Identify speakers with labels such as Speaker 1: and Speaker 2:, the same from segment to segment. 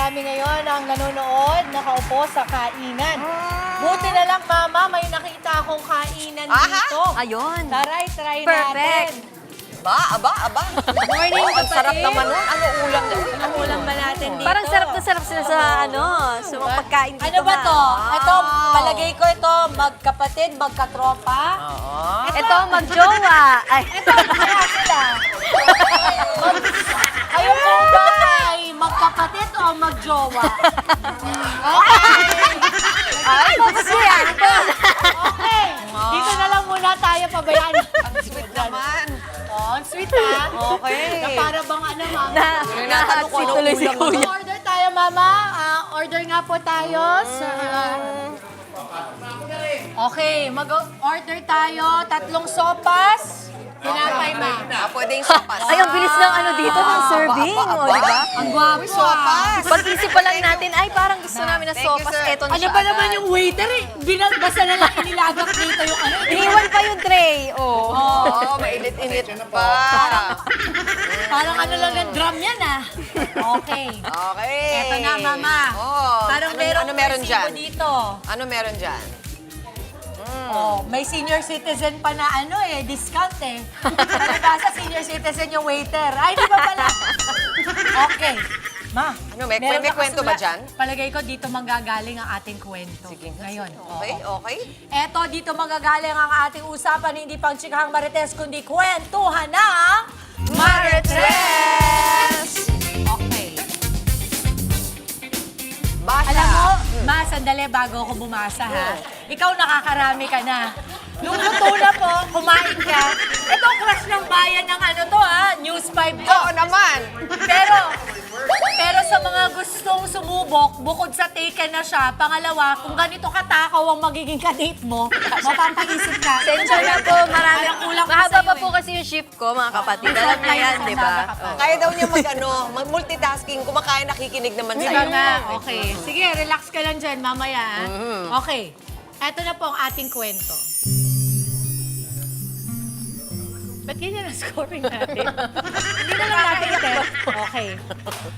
Speaker 1: marami ngayon ang nanonood, nakaupo sa kainan. Buti na lang, Mama, may nakita akong kainan dito.
Speaker 2: Ayun.
Speaker 1: Taray, try
Speaker 2: Perfect.
Speaker 1: natin.
Speaker 3: Aba.
Speaker 1: Morning,
Speaker 3: Ang sarap
Speaker 1: kapatid.
Speaker 3: naman nun. Ano ulam na?
Speaker 1: Ang ulam ba natin dito?
Speaker 2: Parang sarap na sarap sila sa sa mga pagkain dito.
Speaker 1: Ano ba to?
Speaker 3: Wow.
Speaker 1: Ito, palagay ko ito, magkapatid, magkatropa.
Speaker 3: Oo.
Speaker 2: Ito, magjowa. Ay.
Speaker 1: Ito, kaya sila. Kayo po ba ay magkapatid o magjowa?
Speaker 2: Ay, focus mo yan.
Speaker 1: Okay. Dito na lang muna tayo pabayaan.
Speaker 3: Ang sweet naman.
Speaker 1: Oh, ang sweet ha.
Speaker 3: Okay.
Speaker 1: Na para bang ano, Mama?
Speaker 3: Tinatanong ko anong
Speaker 2: tuloy si
Speaker 3: ulam
Speaker 2: Kuya.
Speaker 3: mo.
Speaker 1: Order tayo, Mama. Order nga po tayo sa... Okay, mag-order tayo. 3 sopas. Tinapay, Ma.
Speaker 3: Pwedeng sopas.
Speaker 2: Ay, ang bilis ng ano dito, ng serving. O, di ba?
Speaker 1: Ang gwapo,
Speaker 3: Sopas.
Speaker 2: Pag-isip pa lang natin, ay, parang gusto namin na
Speaker 3: Thank you,
Speaker 2: sopas.
Speaker 3: sir.
Speaker 2: Eto na
Speaker 1: Ano
Speaker 2: siya
Speaker 1: ba naman
Speaker 2: agad.
Speaker 1: yung waiter eh? Basta na lang inilagak dito yung ano.
Speaker 2: Iniwan pa yung tray. Oh.
Speaker 3: Oo, mainit-init pa.
Speaker 1: Parang ano lang ng drum yan ah. Okay.
Speaker 3: Okay.
Speaker 1: Eto na, Mama.
Speaker 3: Oh,
Speaker 1: Parang
Speaker 3: ano meron
Speaker 1: resibo
Speaker 3: dyan?
Speaker 1: dito.
Speaker 3: Ano meron dyan?
Speaker 1: Oh, may senior citizen pa na ano eh, discount eh. Nasa senior citizen yung waiter. Ay, di ba pala? Okay. Ma,
Speaker 3: Ano, may
Speaker 1: meron ka
Speaker 3: kwento ba
Speaker 1: kasula-
Speaker 3: dyan?
Speaker 1: Palagay ko dito manggagaling ang ating kwento.
Speaker 3: Sige.
Speaker 1: Ngayon.
Speaker 3: Okay,
Speaker 1: oo.
Speaker 3: okay.
Speaker 1: Eto, dito manggagaling ang ating usapan, hindi pang chikahang marites, kundi kwentuhan ng Marites! Okay.
Speaker 3: Basa.
Speaker 1: Alam mo, Ma, sandali bago ako bumasa ha. Ikaw nakakarami ka na. Nung luto na po, kumain ka. Ito, crush ng bayan ng ano to ha, News 5 to.
Speaker 3: Oo naman.
Speaker 1: Pero sa mga gustong sumubok, bukod sa taken na siya, pangalawa, kung ganito katakaw ang magiging kadate mo, mapapaisip ka.
Speaker 2: Sensya na po, marami.
Speaker 1: Parang kulang pa
Speaker 2: Mahaba
Speaker 1: sa'yo
Speaker 2: pa
Speaker 1: eh.
Speaker 2: po kasi yung shift ko, mga kapatid. Alam niya yan, di ba?
Speaker 3: Kaya daw niya mag-multitasking, kumakain, nakikinig naman
Speaker 1: Di
Speaker 3: sa'yo.
Speaker 1: ba nga? Okay. Sige, relax ka lang dyan mamaya. Okay. Eto na po ang ating kwento. Ba't ganyan ang scoring natin? Hindi na lang natin ito. Okay.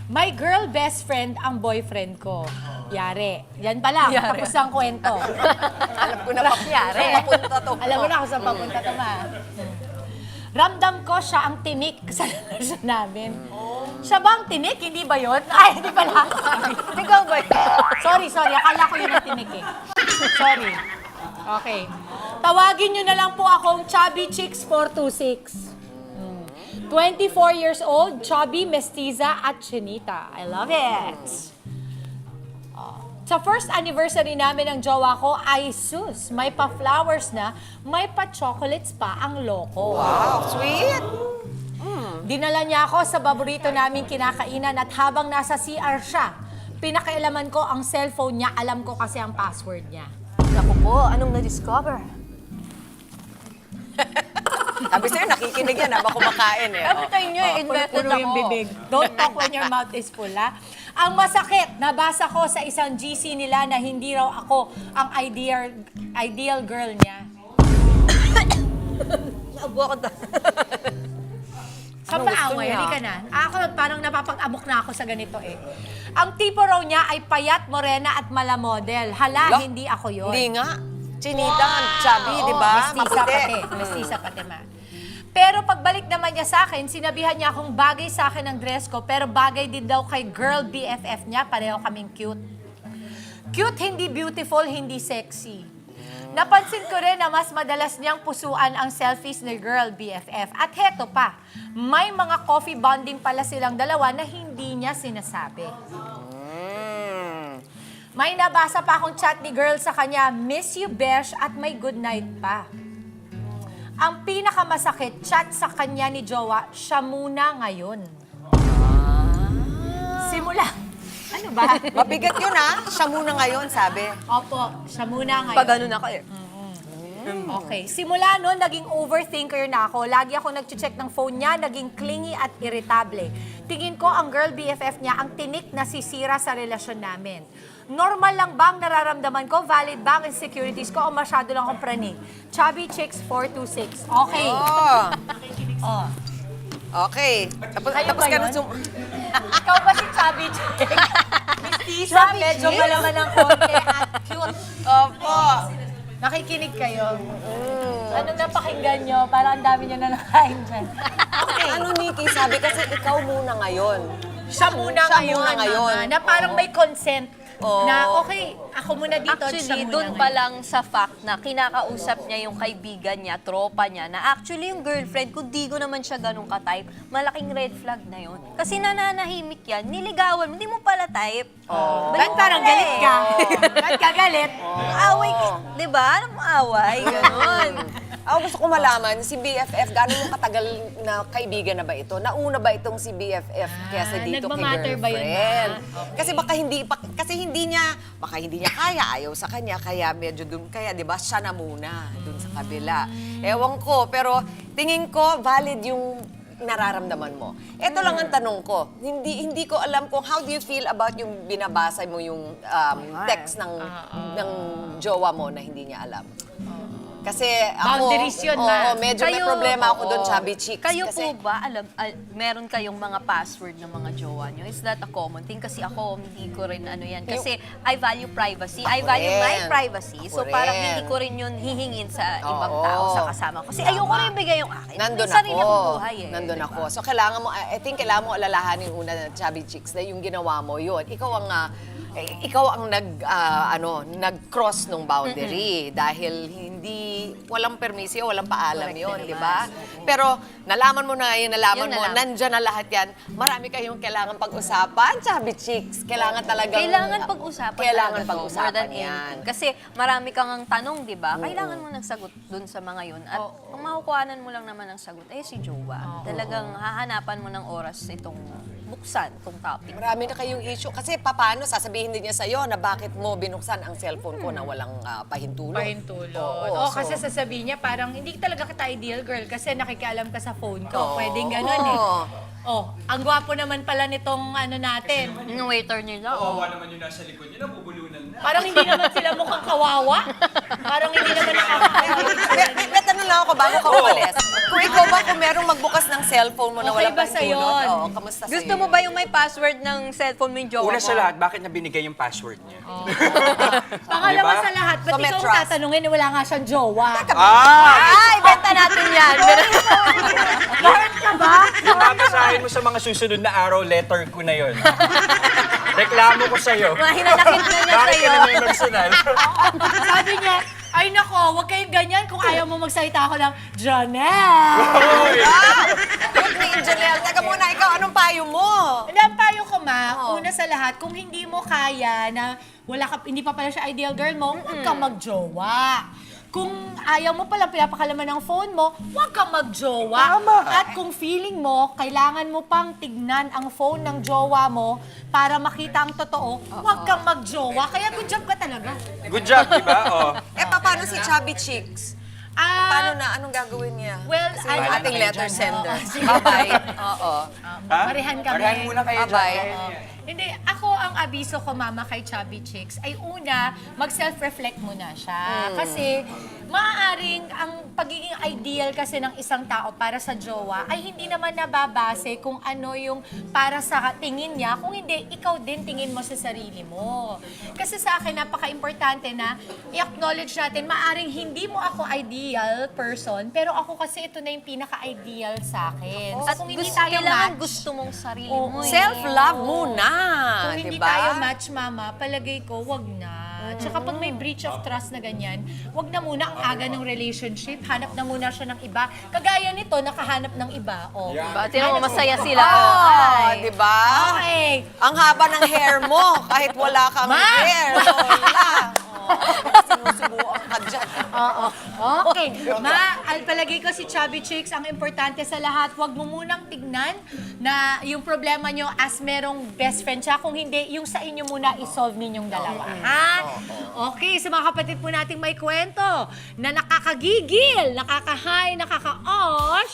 Speaker 1: My girl best friend ang boyfriend ko. Yari. Yan pa lang.
Speaker 2: Yari.
Speaker 1: Tapos ang kwento.
Speaker 3: Alam ko na saan papunta to.
Speaker 1: Alam mo na kung saan papunta to, Ma. Ramdam ko siya ang tinik sa relasyon namin. Siya ba ang tinik? Hindi ba yun? Ay, hindi pala.
Speaker 2: Ikaw ba?
Speaker 1: Sorry. Akala ko yun ang tinik eh. Sorry. Okay. Tawagin nyo na lang po akong Chubby Chicks 426. 24 years old, chubby, mestiza, at chinita. I love it. Sa first anniversary namin ng jowa ko, ay sus, may pa-flowers na, may pa-chocolates pa ang loko.
Speaker 3: Wow, sweet.
Speaker 1: Dinala niya ako sa paborito naming kinakainan at habang nasa CR siya, pinakailaman ko ang cellphone niya, alam ko kasi ang password niya.
Speaker 2: Naku po, anong na-discover?
Speaker 3: Sabi sa'yo, nakikinig yan habang kumakain eh.
Speaker 2: Sabi tayo nyo, invested
Speaker 1: Puro yung
Speaker 2: ako.
Speaker 1: bibig. Don't talk when your mouth is full, ha? Ang masakit, nabasa ko sa isang GC nila na hindi raw ako ang ideal girl niya.
Speaker 2: Abo ako
Speaker 1: Sa
Speaker 3: Anong gusto
Speaker 1: paaway,
Speaker 3: niya?
Speaker 1: halika na. Ako, parang napapag-amok na ako sa ganito eh. Ang tipo raw niya ay payat, morena at malamodel. Hala,
Speaker 3: Lah,
Speaker 1: hindi ako yun.
Speaker 3: Hindi nga. Chinita, chubby, di ba?
Speaker 1: Mestiza pati. Mestiza pati, Ma. Pero pagbalik naman niya sa akin, sinabihan niya akong bagay sa akin ang dress ko, pero bagay din daw kay girl BFF niya, pareho kaming cute. Cute, hindi beautiful, hindi sexy. Napansin ko rin na mas madalas niyang pusuan ang selfies ni girl BFF. At heto pa, may mga coffee bonding pala silang dalawa na hindi niya sinasabi. May nabasa pa akong chat ni girl sa kanya, miss you, Besh, at may good night pa. Ang pinakamasakit, chat sa kanya ni Jowa, siya muna ngayon. Simula. Ano ba?
Speaker 3: Mabigat yun ha. Siya muna ngayon, sabi.
Speaker 1: Opo, siya muna ngayon.
Speaker 2: Pag ganun ako eh.
Speaker 1: Okay. Simula noon, naging overthinker na ako. Lagi ako nag-check ng phone niya, naging clingy at irritable. Tingin ko ang girl BFF niya ang tinik na sisira sa relasyon namin. Normal lang bang nararamdaman ko? Valid ba ang insecurities ko? O masyado lang akong praning? Chubby Chicks 426. Okay.
Speaker 3: Oh.
Speaker 1: Oh.
Speaker 3: Okay. Tapos
Speaker 1: Kayo
Speaker 3: tapos
Speaker 1: ba
Speaker 3: ka
Speaker 1: yun?
Speaker 3: na
Speaker 1: Ikaw ba si Chubby Chick? Lisa, medyo malaman ng konti at cute.
Speaker 3: Opo.
Speaker 1: Nakikinig kayo. Anong napakinggan nyo? Parang ang dami nyo na nakain dyan. Okay.
Speaker 3: Ano, Nikki, sabi kasi ikaw muna ngayon.
Speaker 1: Siya muna ngayon. Na parang may consent.
Speaker 3: Oo.
Speaker 1: Na okay, ako muna dito at siya
Speaker 2: Actually,
Speaker 1: muna
Speaker 2: doon
Speaker 1: ngayon.
Speaker 2: pa lang sa fact na kinakausap niya yung kaibigan niya, tropa niya, na actually yung girlfriend, kung di ko naman siya ganun ka-type, malaking red flag na yun. Kasi nananahimik yan, niligawan mo, hindi mo pala type.
Speaker 1: Ba't parang galit ka? Ba't ka galit?
Speaker 2: Away, di ba? Anong away? Ganon.
Speaker 3: Ako gusto ko malaman, si BFF, gano'n yung katagal na kaibigan na ba ito? Nauna ba itong si BFF kesa dito kay
Speaker 1: nagmamatter ba yun,
Speaker 3: girlfriend?
Speaker 1: ma?
Speaker 3: Kasi baka hindi niya kaya, ayaw sa kanya, kaya medyo dun, kaya di ba siya na muna dun sa kabila. Ewan ko, pero tingin ko valid yung nararamdaman mo. Ito lang ang tanong ko. Hindi ko alam kung how do you feel about yung binabasa mo yung text ng jowa mo na hindi niya alam. Kasi ako,
Speaker 1: Boundaries yun, ma.
Speaker 3: medyo may problema ako doon, chubby chicks.
Speaker 2: Kayo
Speaker 3: kasi,
Speaker 2: po ba, meron kayong mga password ng mga jowa nyo? Is that a common thing? Kasi ako, hindi ko rin ano yan. Kasi I value privacy. I value my
Speaker 3: rin.
Speaker 2: privacy. So
Speaker 3: Ako
Speaker 2: parang
Speaker 3: rin.
Speaker 2: hindi ko rin yun hihingin sa ibang
Speaker 3: Oo.
Speaker 2: tao, sa kasama ko. Kasi ayoko rin bigay yung akin.
Speaker 3: Nandun
Speaker 2: May sarili
Speaker 3: ako.
Speaker 2: akong buhay eh.
Speaker 3: Nandun
Speaker 2: diba?
Speaker 3: ako. So kailangan mo, I think kailangan mo alalahanin una na chubby chicks na yung ginawa mo yun. Ikaw ang nag-cross nung boundary dahil walang permisyo, walang paalam
Speaker 2: Correct
Speaker 3: yun,
Speaker 2: din
Speaker 3: di
Speaker 2: naman.
Speaker 3: ba? Pero nalaman mo na ngayon, nalaman
Speaker 2: Yun na
Speaker 3: mo,
Speaker 2: lang.
Speaker 3: nandyan na lahat yan. Marami kayong kailangan pag-usapan, chubby chicks. Kailangan talagang...
Speaker 2: Kailangan pag-usapan
Speaker 3: Kailangan
Speaker 2: talaga to, more
Speaker 3: pag-usapan
Speaker 2: than
Speaker 3: yan.
Speaker 2: anything. Kasi marami kang ang tanong, di ba? Kailangan mo ng sagot dun sa mga yun. At kung makukuhanan mo lang naman ng sagot, si jowa. Talagang hahanapan mo ng oras itong buksan, itong topic.
Speaker 3: Marami na kayong issue. Kasi paano, sasabihin din niya sa'yo na bakit mo binuksan ang cellphone ko na walang pahintulot.
Speaker 1: Pahintulot.
Speaker 3: Oo, so-
Speaker 1: Kasi sasabihin niya, parang hindi talaga kita ideal girl kasi nakikialam ka sa phone ko.
Speaker 3: Oo.
Speaker 1: Pwedeng ganun eh.
Speaker 3: Oo.
Speaker 1: Oh, ang gwapo naman pala nitong ano natin.
Speaker 2: Yung waiter nila,
Speaker 4: Kawawa naman yung nasa likod niya, nabubulunan na.
Speaker 1: Parang hindi naman sila mukhang kawawa. Parang hindi naman nakakawawa.
Speaker 3: May tanong lang ako bago ka umalis. Kung ikaw ba, kung merong magbukas ng cellphone mo na
Speaker 1: Okay
Speaker 3: walang
Speaker 1: ba sa'yo
Speaker 3: pahintulot,
Speaker 1: yun?
Speaker 3: kamusta sa'yo?
Speaker 2: Gusto mo ba yung may password ng cellphone mo yung jowa
Speaker 4: Una
Speaker 2: mo?
Speaker 4: sa lahat, bakit niya binigay yung password niya?
Speaker 1: Pangalawa
Speaker 4: Diba?
Speaker 1: sa lahat, ba't
Speaker 3: So, may
Speaker 1: ikaw
Speaker 3: trust.
Speaker 1: tatanungin na wala nga siyang jowa?
Speaker 2: Ay, benta natin yan.
Speaker 1: Bakit ka ba?
Speaker 4: Yung babasahin mo sa mga susunod na araw, letter ko na yon. Reklamo ko sa'yo.
Speaker 2: Hinanakit na niya
Speaker 4: Bakit
Speaker 2: sa'yo.
Speaker 4: ka na may personal?
Speaker 1: Sabi niya, ay nako, huwag kayong ganyan kung ayaw mo magsalita ako ng Janelle.
Speaker 4: Hoy!
Speaker 3: Good ni Janelle. Teka muna, ikaw, anong payo mo?
Speaker 1: Hindi, ang payo ko, ma, una sa lahat, kung hindi mo kaya na hindi pa pala siya ideal girl mo, huwag kang magjowa. Kung ayaw mo pala pinapakalaman ng phone mo, huwag kang magjowa. At kung feeling mo, kailangan mo pang tignan ang phone ng jowa mo para makita ang totoo, huwag kang magjowa. Kaya good job ka talaga.
Speaker 4: Good job, di ba? Oh.
Speaker 3: Paano si chubby chicks? Paano na? Anong gagawin niya?
Speaker 1: Well,
Speaker 3: Kasi
Speaker 1: ano-
Speaker 3: yung ating
Speaker 4: Bahala na
Speaker 3: letter
Speaker 4: kayo
Speaker 3: sender.
Speaker 1: Oo, sige.
Speaker 3: Bye-bye. Oo.
Speaker 4: Ha?
Speaker 1: Parehan kami.
Speaker 4: Parehan muna kayo
Speaker 3: Bye-bye.
Speaker 4: dyan.
Speaker 1: Hindi, ako ang abiso ko, mama, kay Chubby Chicks ay una, mag-self-reflect muna siya. Kasi maaaring ang pagiging ideal kasi ng isang tao para sa jowa ay hindi naman nababase kung ano yung para sa tingin niya. Kung hindi, ikaw din tingin mo sa sarili mo. Kasi sa akin, napaka-importante na i-acknowledge natin, maaaring hindi mo ako ideal person, pero ako kasi ito na yung pinaka-ideal sa akin. So,
Speaker 2: At
Speaker 1: kung hindi
Speaker 2: gusto,
Speaker 1: tayo
Speaker 2: kailangan
Speaker 1: match,
Speaker 2: gusto mong sarili
Speaker 1: Oo.
Speaker 2: mo.
Speaker 3: Self-love muna.
Speaker 1: kung hindi
Speaker 3: diba?
Speaker 1: tayo match, mama, palagay ko, wag na. Tsaka pag may breach of trust na ganyan, wag na muna ang aga ng relationship. Hanap na muna siya ng iba. Kagaya nito, nakahanap ng iba. Oh.
Speaker 2: Ba, tinan mo, masaya sila.
Speaker 3: Oh,
Speaker 2: Ay.
Speaker 3: di ba?
Speaker 1: Okay.
Speaker 3: Ang haba ng hair mo, kahit wala kang
Speaker 1: Ma!
Speaker 3: hair. Lola. Sinusubuan ka dyan.
Speaker 1: Oo. Okay. Palagay ko si Chubby Chicks, ang importante sa lahat, wag mo munang tignan na yung problema nyo as merong best friend siya. Kung hindi, yung sa inyo muna isolve ninyong dalawa. Ha? Okay, sa mga kapatid po nating may kwento na nakakagigil, nakaka-high,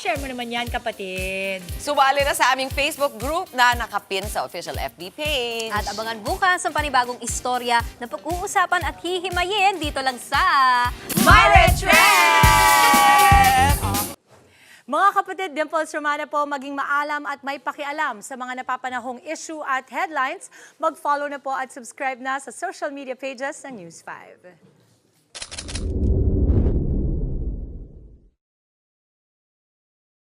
Speaker 1: share mo naman yan, kapatid.
Speaker 3: Sumali na sa aming Facebook group na nakapin sa official FB page.
Speaker 2: At abangan bukas ang panibagong istorya na pag-uusapan at hihimayin dito lang sa
Speaker 3: My Red Trend!
Speaker 5: Mga kapatid, Dimples Romana po, maging maalam at may pakialam sa mga napapanahong issue at headlines. Mag-follow na po at subscribe na sa social media pages ng News 5.